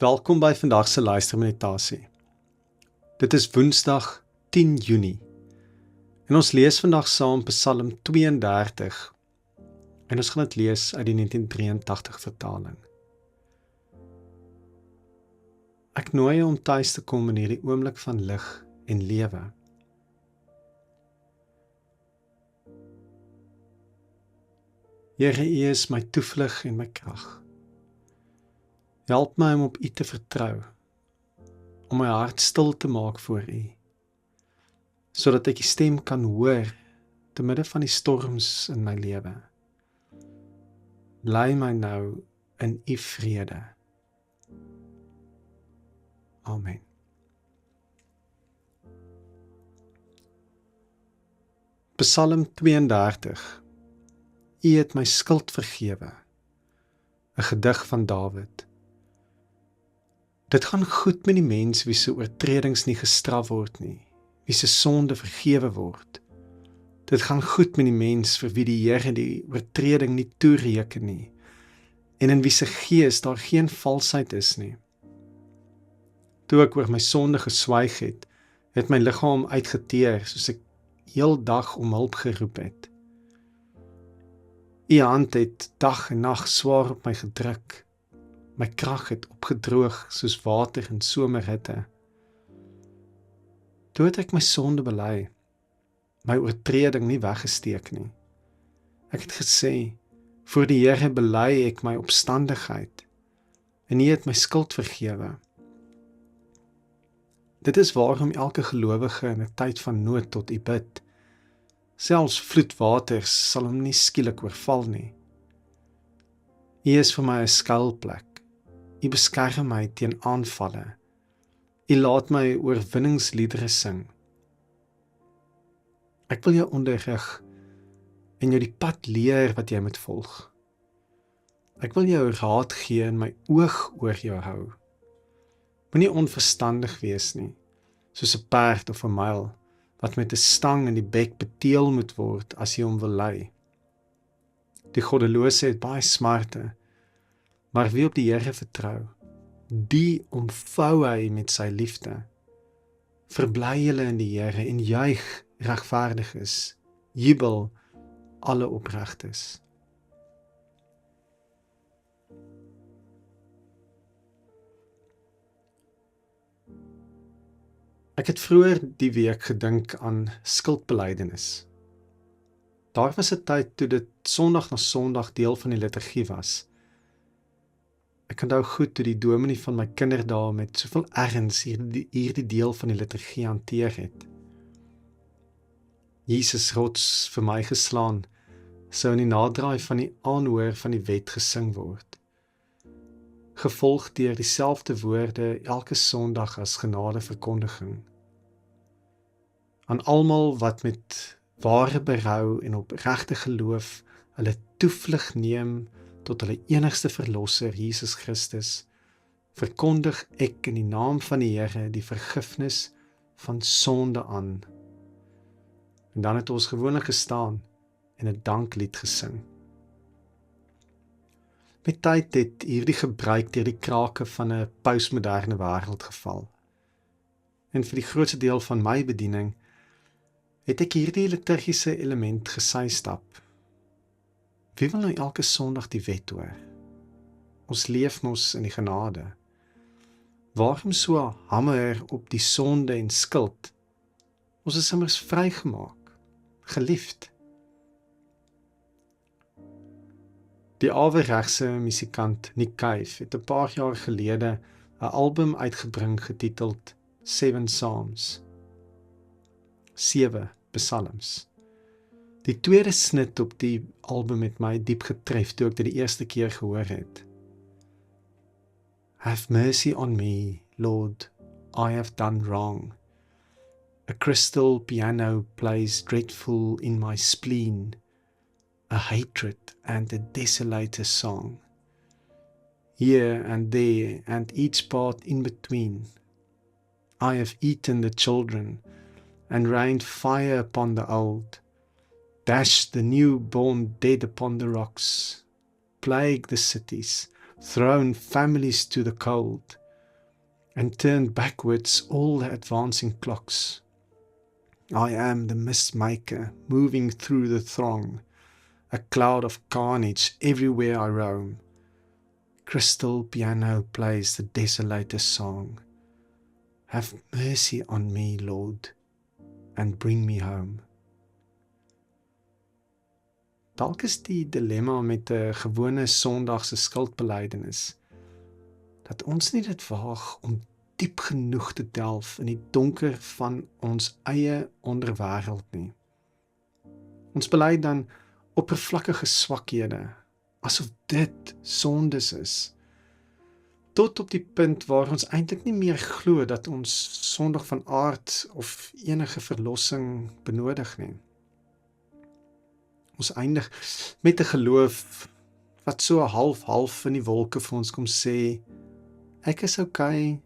Welkom by vandag se luistermeditasie. Dit is Woensdag 10 Junie en ons lees vandag saam Psalm 32 en ons gaan dit lees uit die 1983 vertaling. Ek nooi jou om tuis te kom in hierdie oomblik van lig en lewe. Here, U is my toevlug en my krag. Help my om op U te vertrou, om my hart stil te maak voor U, sodat ek U stem kan hoor te midde van die storms in my lewe. Lei my nou in U vrede. Amen. Psalm 32. U het my skuld vergewe. 'n gedig van Dawid. Dit gaan goed met die mens wie se oortredings nie gestraf word nie, wie se sonde vergewe word. Dit gaan goed met die mens vir wie die Here die oortreding nie toereken nie, en in wie se gees daar geen valsheid is nie. Toe ek oor my sonde geswyg het my liggaam uitgeteer, soos ek heel dag om hulp geroep het. U hand het dag en nag swaar op my gedruk. My krag het opgedroog soos water in somerhitte. Toe het ek my sonde bely, my oortreding nie weggesteek nie. Ek het gesê, voor die Here bely ek my opstandigheid, en U het my skuld vergewe. Dit is waarom elke gelowige in 'n tyd van nood tot U bid. Selfs vloedwaters sal hom nie skielik oorval nie. U is vir my 'n skuilplek. U beskerm my teen aanvalle. U laat my oorwinningsliedere sing. Ek wil jou onderrig en jou die pad leer wat jy moet volg. Ek wil jou raad gee en my oog oor jou hou. Moenie onverstandig wees nie, soos 'n perd of 'n muil, wat met 'n stang in die bek beteel moet word as jy hom wil lei. Die goddelose het baie smarte, maar wie op die Here vertrou, die omvou hy met sy liefde. Verbly julle in die Here en juig regverdiges, jubel alle opregtes. Ek het vroeër die week gedink aan skuldbelydenis. Daar was 'n tyd toe dit Sondag na Sondag deel van die liturgie was. Ek onthou goed toe die dominee van my kinderdae met soveel erns hierdie deel van die liturgie hanteer het. Jesus rots vir my geslaan, sou in die nadraai van die aanhoor van die wet gesing word. Gevolg deur dieselfde woorde elke Sondag as genadeverkondiging. Aan almal wat met ware berou en opregte geloof hulle toevlug neem tot hulle enigste verlosser, Jesus Christus, verkondig ek in die naam van die Here die vergifnis van sonde aan. En dan het ons gewoonlik gestaan en 'n danklied gesing. Met tyd het hierdie gebruik deur die krake van 'n postmoderne wêreld geval. En vir die grootste deel van my bediening het ek hierdie liturgiese element gesystap. Wie wil nou elke Sondag die wet hoor? Ons leef mos in die genade. Waarom so hamer op die sonde en skuld? Ons is immers vrygemaak, geliefd. Die aweregse musikant Nick Cave het 'n paar jaar gelede 'n album uitgebring getiteld 7 Psalms. 7 psalms. Die tweede snit op die album het my diep getref toe ek dit die eerste keer gehoor het. Have mercy on me, Lord, I have done wrong. A crystal piano plays dreadful in my spleen, a hatred and a desolator song. Here and there and each part in between, I have eaten the children and rained fire upon the old, dashed the newborn dead upon the rocks, plagued the cities, thrown families to the cold, and turned backwards all the advancing clocks. I am the mist maker, moving through the throng, a cloud of carnage everywhere I roam. Crystal piano plays the desolator's song. Have mercy on me, Lord, and bring me home. Dalk is die dilemma met 'n gewone Sondagse skuldbelydenis, dat ons nie dit waag om diep genoeg te delf in die donker van ons eie onderwêreld nie. Ons bely dan oppervlakkige swakhede, asof dit sondes is, tot op die punt waar ons eintlik nie meer glo dat ons sondig van aard of enige verlossing benodig nie. Ons eindig met 'n geloof wat so half in die wolke vir ons kom sê, ek is okay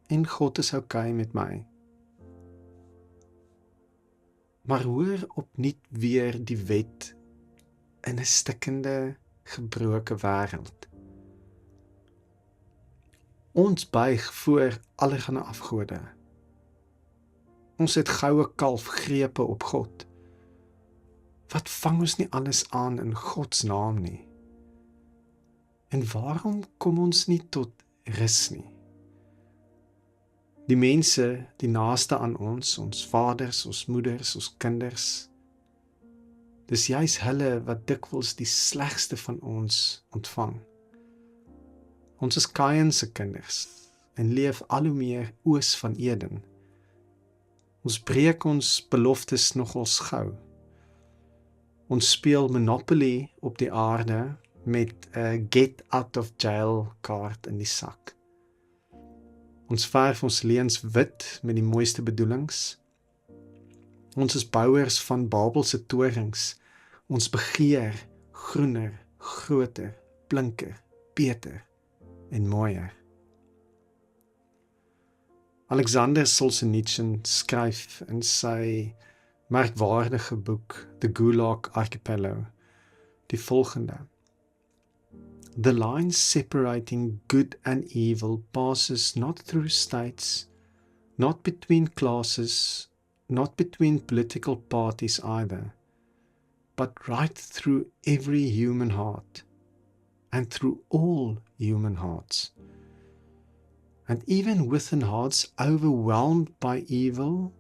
en God is okay met my. Maar hoor opnuut weer die wet in 'n stikkende, gebroke wêreld. Ons buig voor allerlei afgode. Ons het goue kalfgrepe op God. Wat vang ons nie alles aan in Gods naam nie? En waarom kom ons nie tot rus nie? Die mense, die naaste aan ons vaders, ons moeders, ons kinders, dis juis hulle wat dikwels die slegste van ons ontvang. Ons is Kain se kinders en leef al hoe meer oos van Eden. Ons breek ons beloftes nogals gou. Ons speel Monopoly op die aarde met 'n get out of jail kaart in die sak. Ons verf ons leuns wit met die mooiste bedoelings. Ons is bouers van Babelse torings. Ons begeer groener, groter, blinker, beter en mooier. Alexander Solzhenitsyn skryf in sy merkwaardige boek The Gulag Archipelago die volgende: The line separating good and evil passes not through states, not between classes, not between political parties either, but right through every human heart, and through all human hearts. And even within hearts overwhelmed by evil,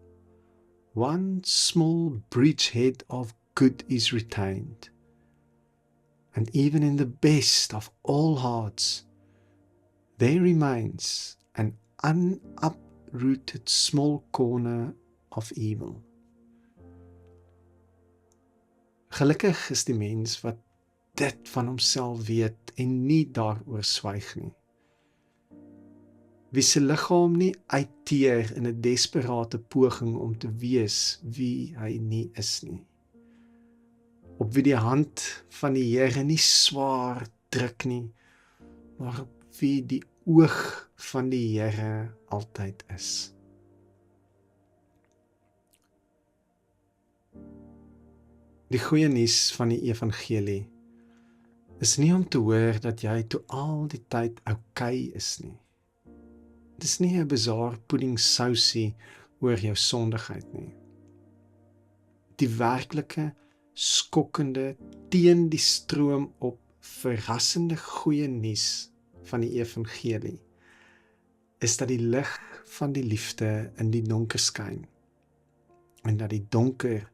one small bridgehead of good is retained. And even in the best of all hearts, there remains an unuprooted small corner of evil. Gelukkig is die mens wat dit van homself weet en nie daaroor swyg nie. Wie se liggaam nie uitteer in 'n desperate poging om te wees wie hy nie is nie. Op wie die hand van die Here nie swaar druk nie, maar op wie die oog van die Here altyd is. Die goeie nuus van die evangelie is nie om te hoor dat jy toe al die tyd okay is nie. Dit is nie 'n bizar pudding-sousie oor jou sondigheid nie. Die werklike, skokkende, teen die stroom op verrassende goeie nuus van die evangelie is dat die lig van die liefde in die donker skyn en dat die donker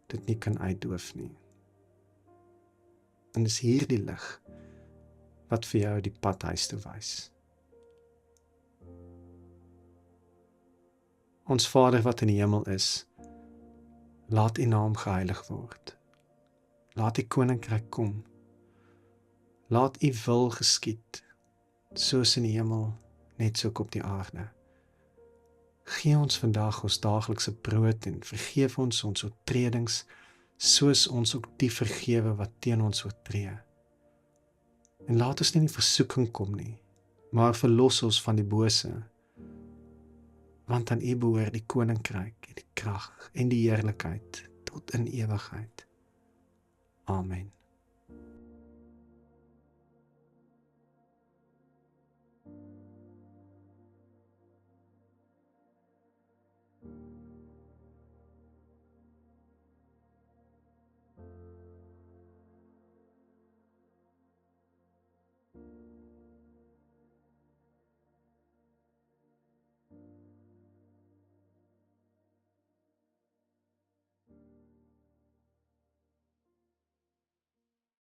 dit nie kan uitdoof nie. En dis hierdie lig wat vir jou die pad huis toe wys. Ons Vader wat in die hemel is, laat U naam geheilig word. Laat U koninkryk kom. Laat U wil geskied, soos in die hemel, net so op die aarde. Gee ons vandag ons daaglikse brood en vergeef ons oortredings, soos ons ook die vergewe wat teen ons oortree. En laat ons nie in versoeking kom nie, maar verlos ons van die bose, want aan U behoort die koninkryk en die krag en die heerlikheid tot in ewigheid. Amen.